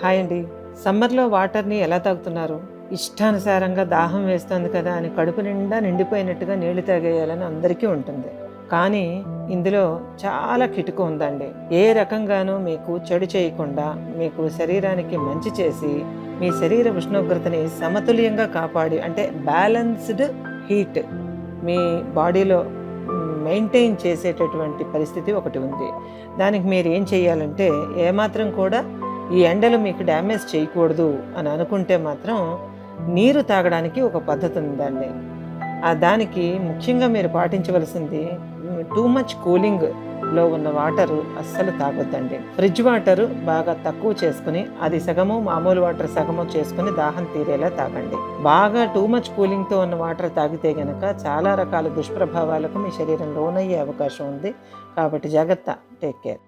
Hi అండి. సమ్మర్‌లో వాటర్‌ని ఎలా తాగుతున్నారు? ఇష్టానుసారంగా దాహం వేస్తోంది కదా అని కడుపు నిండా నిండిపోయినట్టుగా నీళ్లు తాగేయాలని అందరికీ ఉంటుంది. కానీ ఇందులో చాలా కిటుకు ఉందండి. ఏ రకంగానూ మీకు చెడు చేయకుండా, మీకు శరీరానికి మంచి చేసి, మీ శరీర ఉష్ణోగ్రతని సమతుల్యంగా కాపాడి అంటే బ్యాలెన్స్‌డ్ హీట్ మీ బాడీలో మెయింటైన్ చేసేటటువంటి పరిస్థితి ఒకటి ఉంది. దానికి మీరేం చేయాలంటే ఏమాత్రం కూడా ఈ ఎండలు మీకు డ్యామేజ్ చేయకూడదు అని అనుకుంటే మాత్రం నీరు తాగడానికి ఒక పద్ధతి ఉందండి. దానికి ముఖ్యంగా మీరు పాటించవలసింది టూ మచ్ కూలింగ్‌లో ఉన్న వాటరు అస్సలు తాగొద్దండి. ఫ్రిడ్జ్ వాటరు బాగా తక్కువ చేసుకొని అది సగము, మామూలు వాటర్ సగము చేసుకొని దాహం తీరేలా తాగండి. బాగా టూ మచ్ కూలింగ్‌తో ఉన్న వాటర్ తాగితే గనక చాలా రకాల దుష్ప్రభావాలకు మీ శరీరం లోనయ్యే అవకాశం ఉంది. కాబట్టి జాగ్రత్త. Take care.